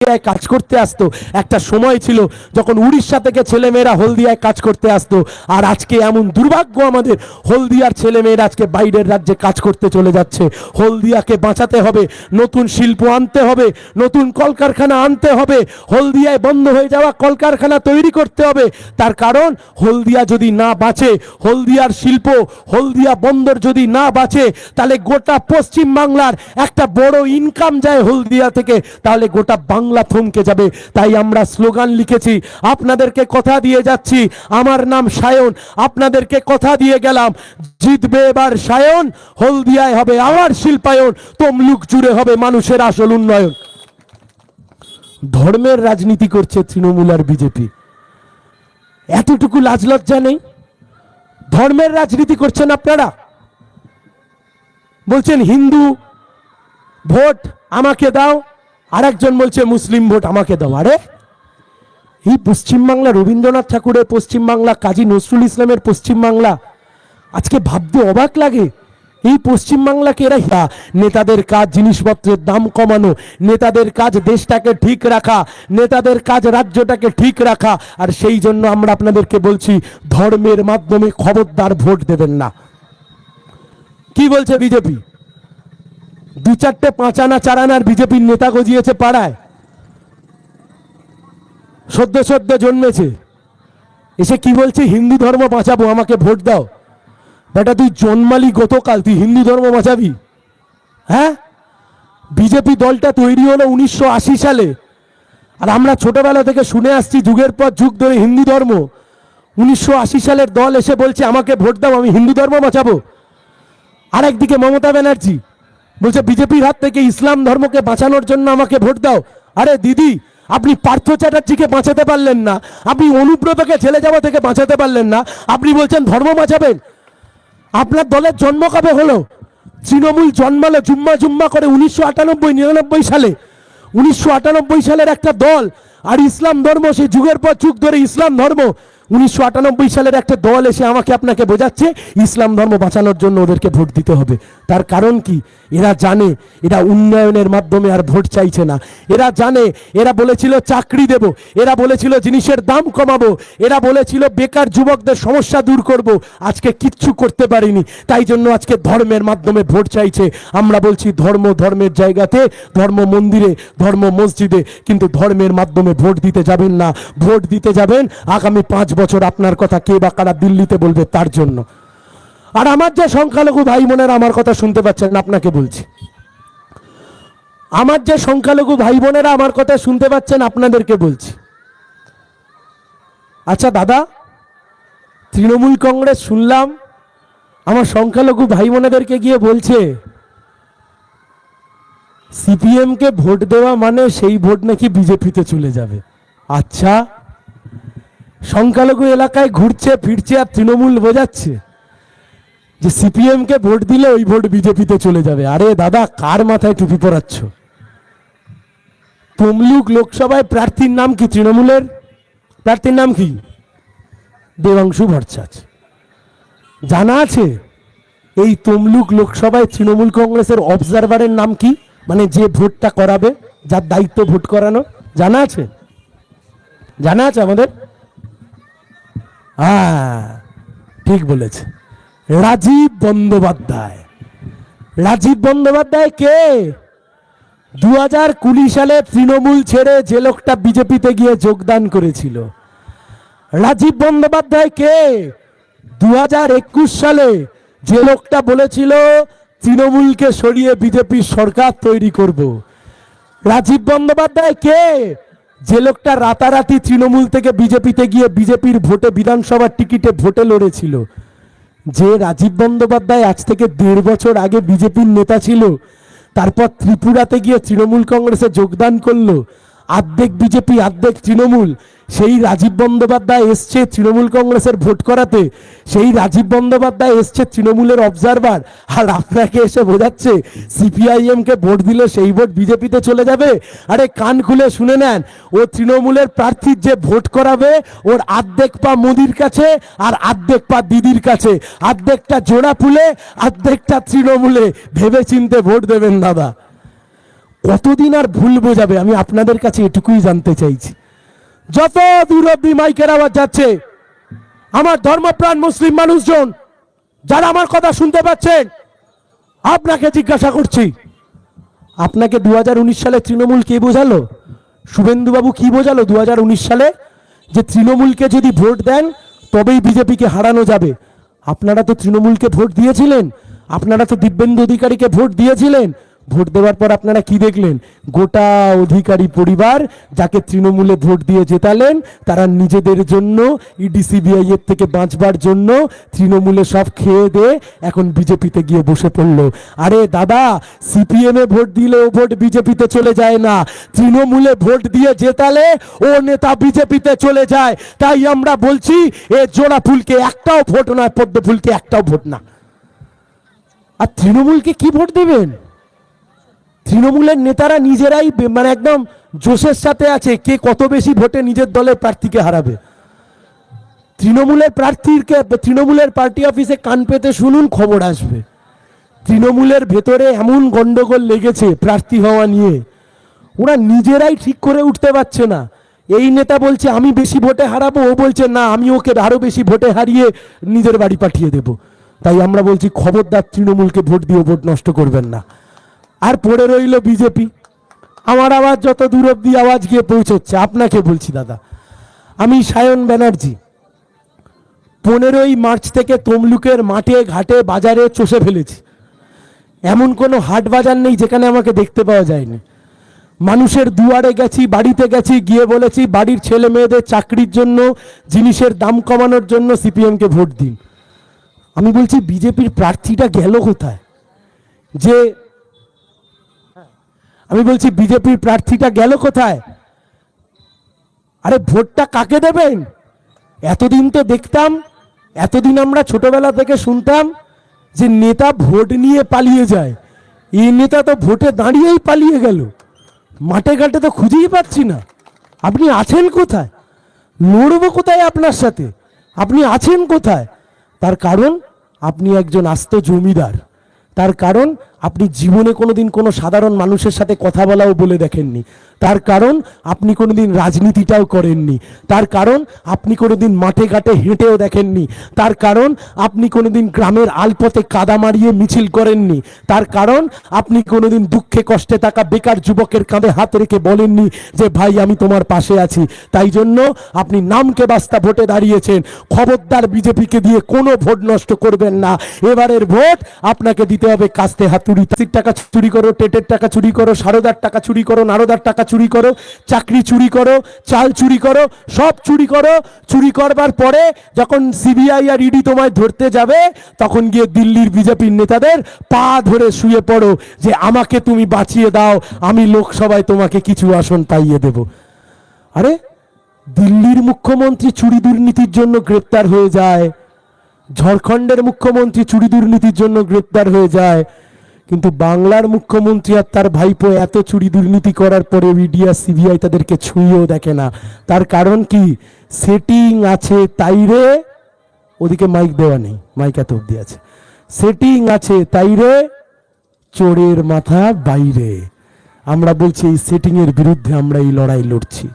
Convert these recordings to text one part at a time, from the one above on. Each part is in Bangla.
হলদিয়ায় কাজ করতে আসতো। একটা সময় ছিল যখন উড়িষ্যা থেকে ছেলেমেয়েরা হলদিয়ায় কাজ করতে আসতো। আর আজকে এমন দুর্ভাগ্য আমাদের, হলদিয়ার ছেলেমেয়েরা আজকে বাইরের রাজ্যে কাজ করতে চলে যাচ্ছে। হলদিয়াকে বাঁচাতে হবে, নতুন শিল্প আনতে হবে, নতুন কলকারখানা আনতে হবে, হলদিয়ায় বন্ধ হয়ে যাওয়া কলকারখানা তৈরি করতে হবে। তার কারণ হলদিয়া যদি না বাঁচে, হলদিয়ার শিল্প, হলদিয়া বন্দর যদি না বাঁচে, তাহলে গোটা পশ্চিম বাংলার একটা বড় ইনকাম যায় হলদিয়া থেকে, তাহলে গোটা বাংলা থমকে যাবে। তাই আমরা স্লোগান লিখেছি, আপনাদেরকে কথা দিয়ে যাচ্ছি, আমার নাম সায়ন, আপনাদেরকে কথা দিয়ে গেলাম, জিতবে এবার সায়ন, হলদিয়ায় হবে আবার শিল্পায়ন, তমলুক জুড়ে হবে মানুষের আসল উন্নয়ন। ধর্মের রাজনীতি করছে তৃণমূল আর বিজেপি, এতটুকু লাজ লজ্জা নেই? ধর্মের রাজনীতি করছেন আপনারা, বলছেন হিন্দু ভোট আমাকে দাও, আর একজন বলছে মুসলিম ভোট আমাকে দাও। আরে এই পশ্চিমবাংলা, রবীন্দ্রনাথ ঠাকুরের পশ্চিমবাংলা, কাজী নজরুল ইসলামের পশ্চিমবাংলা, আজকে ভাবতে অবাক লাগে। এই পশ্চিমবাংলাকে এরা, নেতাদের কাজ জিনিসপত্রের দাম কমানো, নেতাদের কাজ দেশটাকে ঠিক রাখা, নেতাদের কাজ রাজ্যটাকে ঠিক রাখা। আর সেই জন্য আমরা আপনাদেরকে বলছি, ধর্মের মাধ্যমে খবরদার ভোট দেবেন না। কি বলছে বিজেপি? দু চারটে 5 আনা 4 আনার বিজেপির নেতা গজিয়েছে পাড়ায়, সদ্য সদ্য জন্মেছে, এসে কি বলছে? হিন্দু ধর্ম বাঁচাবো, আমাকে ভোট দাও। বেটা তুই জন্মালি গতকাল, তুই হিন্দু ধর্ম বাঁচাবি? হ্যাঁ, বিজেপি দলটা তৈরি হলো 1980 সালে, আর আমরা ছোটবেলা থেকে শুনে আসছি যুগের পর যুগ ধরে হিন্দু ধর্ম। 1980 সালের দল এসে বলছে আমাকে ভোট দাও, আমি হিন্দু ধর্ম বাঁচাবো। আর একদিকে মমতা ব্যানার্জি বলছে বিজেপির হাত থেকে ইসলাম ধর্মকে বাঁচানোর জন্য আমাকে ভোট দাও। আরে দিদি, আপনি পার্থ চ্যাটার্জিকে বাঁচাতে পারলেন না, আপনি অনুব্রতকে জেলে যাওয়া থেকে বাঁচাতে পারলেন না, আপনি বলছেন ধর্ম বাঁচাবেন? আপনার দলের জন্ম কবে হলো? তৃণমূল জন্মালো জুম্মা জুম্মা করে 1998-99 সালে। 1998 সালের একটা দল, আর ইসলাম ধর্ম সেই যুগের পর যুগ ধরে ইসলাম ধর্ম। 1998 সালের একটা দল এসে আমাকে আপনাকে বোঝাচ্ছে ইসলাম ধর্ম বাঁচানোর জন্য ওদেরকে ভোট দিতে হবে। তার কারণ কি? এরা জানে এরা উন্নয়নের মাধ্যমে আর ভোট চাইছে না। এরা জানে, এরা বলেছিল চাকরি দেব, এরা বলেছিল জিনিসের দাম কমাবো, এরা বলেছিল বেকার যুবকদের সমস্যা দূর করব, আজকে কিচ্ছু করতে পারিনি। তাই জন্য আজকে ধর্মের মাধ্যমে ভোট চাইছে। আমরা বলছি ধর্ম ধর্মের জায়গাতে, ধর্ম মন্দিরে, ধর্ম মসজিদে, কিন্তু ধর্মের মাধ্যমে ভোট দিতে যাবেন না। ভোট দিতে যাবেন আগামী 5 বছর আপনার কথা কে বা কারা দিল্লিতে বলবে তার জন্য। আর আমার যে সংখ্যালঘু ভাই বোনেরা আমার কথা শুনতে পাচ্ছেন, আপনাকে বলছি, আমার যে সংখ্যালঘু ভাই বোনেরা আমার কথা শুনতে পাচ্ছেন, আপনাদেরকে বলছি, আচ্ছা দাদা, তৃণমূল কংগ্রেস শুনলাম আমার সংখ্যালঘু ভাই বোনেদেরকে গিয়ে বলছে সিপিএম কে ভোট দেওয়া মানে সেই ভোট নাকি বিজেপিতে চলে যাবে। আচ্ছা, সংখ্যালঘু এলাকায় ঘুরছে ফিরছে আর তৃণমূল বোঝাচ্ছে যে সিপিএম কে ভোট দিলে ওই ভোট বিজেপিতে চলে যাবে। আরে দাদা, কার মাথায় টুপি পরাচ্ছ? তমলুক লোকসভায় প্রার্থীর নাম কি? তৃণমূলের প্রার্থীর নাম কি? দেবাংশু ভট্টাচার্য। জানা আছে এই তমলুক লোকসভায় তৃণমূল কংগ্রেসের অবজারভারের নাম কি? মানে যে ভোটটা করাবে, যার দায়িত্ব ভোট করানো, জানা আছে? জানা আছে আমাদের? হ্যাঁ, ঠিক বলেছে, রাজীব বন্দ্যোপাধ্যায়। রাজীব বন্দ্যোপাধ্যায় কে? 2020 সালে তৃণমূল ছেড়ে যে লোকটা বিজেপিতে গিয়ে যোগদান করেছিল। রাজীব বন্দ্যোপাধ্যায় কে? 2021 সালে যে লোকটা বলেছিল তৃণমূলকে সরিয়ে বিজেপির সরকার তৈরি করব। রাজীব বন্দ্যোপাধ্যায় কে? যে লোকটা রাতারাতি তৃণমূল থেকে বিজেপিতে গিয়ে বিজেপির ভোটে, বিধানসভার টিকিটে ভোটে লড়েছিল। যে রাজীব বন্দ্যোপাধ্যায় আজ থেকে 1.5 বছর আগে বিজেপির নেতা ছিল, তারপর ত্রিপুরাতে গিয়ে তৃণমূল কংগ্রেসে যোগদান করলো, আর্ধেক বিজেপি আর্ধেক তৃণমূল। সেই রাজীব বন্দ্যোপাধ্যায় এসছে তৃণমূল কংগ্রেসের ভোট করাতে, সেই রাজীব বন্দ্যোপাধ্যায় এসছে তৃণমূলের অবজারভার, আর আপনাকে এসে বোঝাচ্ছে সিপিআইএম কে ভোট দিলে সেই ভোট বিজেপিতে চলে যাবে। আরে কান খুলে শুনে নেন, ও তৃণমূলের প্রার্থীর যে ভোট করাবে, ওর আর্ধেক পা মোদির কাছে আর আর্ধেক পা দিদির কাছে, আর্ধেকটা জোড়া ফুলে, আর্ধেকটা তৃণমূলে। ভেবে চিনতে ভোট দেবেন দাদা। কতদিন আর ভুল বোঝাবে? আমি আপনাদের কাছে এটুকুই জানতে চাইছি। যত দূর অব্দি মাইকের আওয়াজ যাচ্ছে, আমার ধর্মপ্রাণ মুসলিম মানুষজন যারা আমার কথা শুনতে পাচ্ছেন, আপনাকে জিজ্ঞাসা করছি, আপনাকে 2019 সালে তৃণমূল কে বোঝালো? শুভেন্দুবাবু কি বোঝালো 2019 সালে? যে তৃণমূলকে যদি ভোট দেন তবেই বিজেপিকে হারানো যাবে। আপনারা তো তৃণমূলকে ভোট দিয়েছিলেন, আপনারা তো দিব্যেন্দু অধিকারীকে ভোট দিয়েছিলেন। ভোট দেওয়ার পর আপনারা কি দেখলেন? গোটা অধিকারী পরিবার যাকে তৃণমূলে ভোট দিয়ে জেতালেন, তারা নিজেদের জন্য ইডি সিবিআই এর থেকে বাঁচবার জন্য তৃণমূলে সব খেয়ে দিয়ে এখন বিজেপিতে গিয়ে বসে পড়লো। আরে দাদা, সিপিএম এ ভোট দিলে ও ভোট বিজেপিতে চলে যায় না, তৃণমূলে ভোট দিয়ে জেতালে ও নেতা বিজেপিতে চলে যায়। তাই আমরা বলছি, এ জোড়া ফুলকে একটাও ভোট নয়, পদ্ম ফুলকে একটাও ভোট না। আর তৃণমূলকে কি ভোট দেবেন? তৃণমূলের নেতারা নিজেরাই মানে একদম জোশের সাথে আছে কে কত বেশি ভোটে নিজের দলের প্রার্থীকে হারাবে। তৃণমূলের পার্টি অফিসে কান পেতে শুনুন, খবর আসবে। তৃণমূলের ভেতরে এমন গন্ডগোল লেগেছে প্রার্থী হওয়া নিয়ে, ওরা নিজেরাই ঠিক করে উঠতে পারছে না। এই নেতা বলছে আমি বেশি ভোটে হারাবো, ও বলছে না আমি ওকে আরো বেশি ভোটে হারিয়ে নিজের বাড়ি পাঠিয়ে দেব। তাই আমরা বলছি, খবরদার তৃণমূলকে ভোট দিয়ে ভোট নষ্ট করবেন না। আর পড়ে রইল বিজেপি। আমার আওয়াজ যত দূর অব্দি আওয়াজ গিয়ে পৌঁছচ্ছে, আপনাকে বলছি দাদা, আমি সায়ন ব্যানার্জি 15ই মার্চ থেকে তমলুকের মাঠে ঘাটে বাজারে চষে ফেলেছি। এমন কোনো হাট বাজার নেই যেখানে আমাকে দেখতে পাওয়া যায়নি। মানুষের দুয়ারে গেছি, বাড়িতে গেছি, গিয়ে বলেছি বাড়ির ছেলে মেয়েদের চাকরির জন্য, জিনিসের দাম কমানোর জন্য সিপিএমকে ভোট দিন। আমি বলছি বিজেপির প্রার্থীটা গেল কোথায়? বিজেপির প্রার্থীটা গেল কোথায়? আরে ভোটটা কাকে দেবেন? এতদিন তো দেখতাম, এতদিন আমরা ছোটবেলা থেকে শুনতাম যে নেতা ভোট নিয়ে পালিয়ে যায়। এই নেতা তো ভোটে দাঁড়িয়েই পালিয়ে গেল, মাঠে ঘাটে তো খুঁজেই পাচ্ছি না। আপনি আছেন কোথায়? লড়বো কোথায় আপনার সাথে? আপনি আছেন কোথায়? তার কারণ আপনি একজন আস্ত জমিদার। তার কারণ আপনি জীবনে কোনোদিন কোনো সাধারণ মানুষের সাথে কথা বলাও বলে দেখেননি। তার কারণ আপনি কোনোদিন রাজনীতিটাও করেননি। তার কারণ আপনি কোনোদিন মাঠে ঘাটে হেঁটেও দেখেননি। তার কারণ আপনি কোনোদিন গ্রামের আলপথে কাদা মারিয়ে মিছিল করেননি। তার কারণ আপনি কোনোদিন দুঃখে কষ্টে থাকা বেকার যুবকের কাঁধে হাত রেখে বলেননি যে ভাই আমি তোমার পাশে আছি। তাই জন্য আপনি নামকে বাস্তা ভোটে দাঁড়িয়েছেন। খবরদার বিজেপিকে দিয়ে কোনো ভোট নষ্ট করবেন না। এবারের ভোট আপনাকে দিতে হবে কাস্তে হাতুড়ি। টাকা চুরি করো, টেটের টাকা চুরি করো, সারদার টাকা চুরি করো, নারদার টাকা চুরি করো, চাকরি চুরি করো, চাল চুরি করো, সব চুরি করো। চুরি করবার পরে যখন সিবিআই আর ইডি তোমায় ধরতে যাবে, তখন গিয়ে দিল্লির বিজেপির নেতাদের পা ধরে শুয়ে পড়ো যে আমাকে তুমি বাঁচিয়ে দাও, আমি লোকসভায় তোমাকে কিছু আসন পাইয়ে দেব। আরে দিল্লির মুখ্যমন্ত্রী চুরি দুর্নীতির জন্য গ্রেপ্তার হয়ে যায়, ঝাড়খণ্ডের মুখ্যমন্ত্রী চুরি দুর্নীতির জন্য গ্রেপ্তার হয়ে যায়, কিন্তু বাংলার মুখ্যমন্ত্রী আর তার ভাইপো এত চুরি দুর্নীতি করার পরে ইডি আর সিবিআই তাদেরকে ছুঁয়েও দেখে না। তার কারণ কি? সেটিং আছে তাই রে, ওদিকে মাইক দেওয়া নেই, মাইক এত অব্দি আছে। সেটিং আছে তাই রে, চোরের মাথা বাইরে। আমরা বলছি এই সেটিং এর বিরুদ্ধে আমরা এই লড়াই লড়ছি।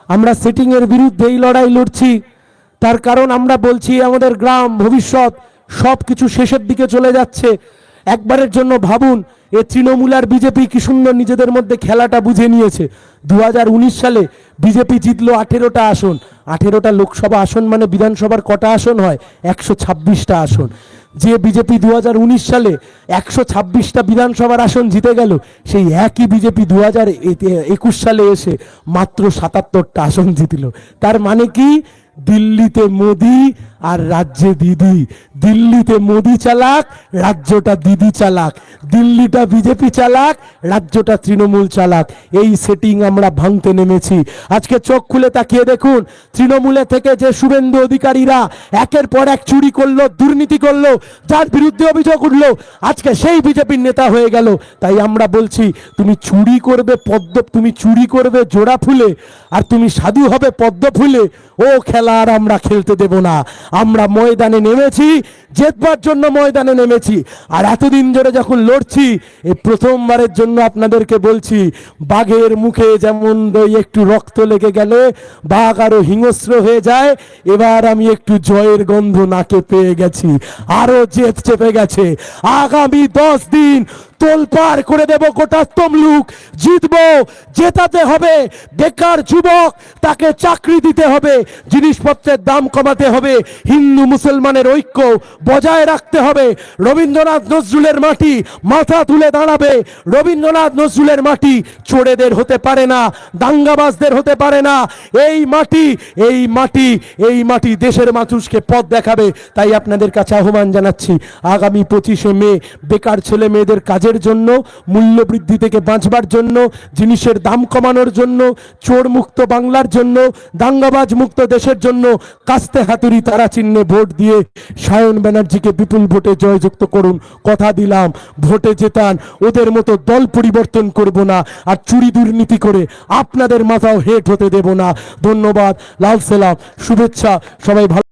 আমরা সেটিং এর বিরুদ্ধে এই লড়াই লড়ছি। তার কারণ আমরা বলছি আমাদের গ্রাম ভবিষ্যৎ সব কিছু শেষের দিকে চলে যাচ্ছে। একবারের জন্য ভাবুন, এ তৃণমূল আর বিজেপি কি সুন্দর নিজেদের মধ্যে খেলাটা বুঝে নিয়েছে। 2019 সালে বিজেপি জিতলো 18টা আসন। 18টা লোকসভা আসন মানে বিধানসভার কটা আসন হয়? 126টা আসন। যে বিজেপি 2019 সালে 126টা বিধানসভার আসন জিতে গেল, সেই একই বিজেপি 2021 সালে এসে মাত্র 77টা আসন জিতল। তার মানে কি? দিল্লিতে মোদি আর রাজ্যে দিদি। দিল্লিতে মোদি চালাক, রাজ্যটা দিদি চালাক। দিল্লিটা বিজেপি চালাক, রাজ্যটা তৃণমূল চালাক। এই সেটিং আমরা ভাঙতে নেমেছি। আজকে চোখ খুলে তাকিয়ে দেখুন, তৃণমূলে থেকে যে শুভেন্দু অধিকারীরা একের পর এক চুরি করলো, দুর্নীতি করলো, যার বিরুদ্ধে অভিযোগ উঠলো, আজকে সেই বিজেপির নেতা হয়ে গেল। তাই আমরা বলছি, তুমি চুরি করবে তুমি চুরি করবে জোড়া ফুলে, আর তুমি সাধু হবে পদ্ম ফুলে। ও খেলা আর আমরা খেলতে দেব না। আমরা ময়দানে নেমেছি, জেতবার জন্য ময়দানে নেমেছি। আর এতদিন ধরে যখন লড়ছি, এই প্রথমবারের জন্য আপনাদেরকে বলছি, বাঘের মুখে যেমন একটু রক্ত লেগে গেলে বাঘ আরো হিংস্র হয়ে যায়, এবার আমি একটু জয়ের গন্ধ নাকে পেয়ে গেছি, আরো জেদ চেপে গেছে। আগামী 10 দিন তোলপাড় করে দেব গোটা তমলুক, জিতবো, জেতাতে হবে। বেকার যুবক, তাকে চাকরি দিতে হবে, জিনিসপত্রের দাম কমাতে হবে, হিন্দু মুসলমানের ঐক্য বজায় রাখতে হবে। রবীন্দ্রনাথ নজরুলের মাটি মাথা তুলে দাঁড়াবে। রবীন্দ্রনাথ নজরুলের মাটি চোরেদের হতে পারে না, দাঙ্গাবাজদের হতে পারে না। এই মাটি, এই মাটি, এই মাটি দেশের মানুষকে পথ দেখাবে। তাই আপনাদের কাছে আহ্বান জানাচ্ছি, আগামী 25শে মে বেকার ছেলে মেয়েদের কাজের জন্য, মূল্য বৃদ্ধি থেকে বাঁচবার জন্য, জিনিসের দাম কমানোর জন্য, চোর মুক্ত বাংলার জন্য, দাঙ্গাবাজ মুক্ত দেশের জন্য কাস্তে হাতুড়ি তারা চিহ্নে ভোট দিয়ে সায়ন ব্যানার্জিকে বিপুল ভোটে জয়যুক্ত করুন। কথা দিলাম, ভোটে জেতান, ওদের মতো দল পরিবর্তন করব না, আর চুরি দুর্নীতি করে আপনাদের মাথাও হেট হতে দেব না। ধন্যবাদ, লাল সালাম, শুভেচ্ছা, সবাই ভালো।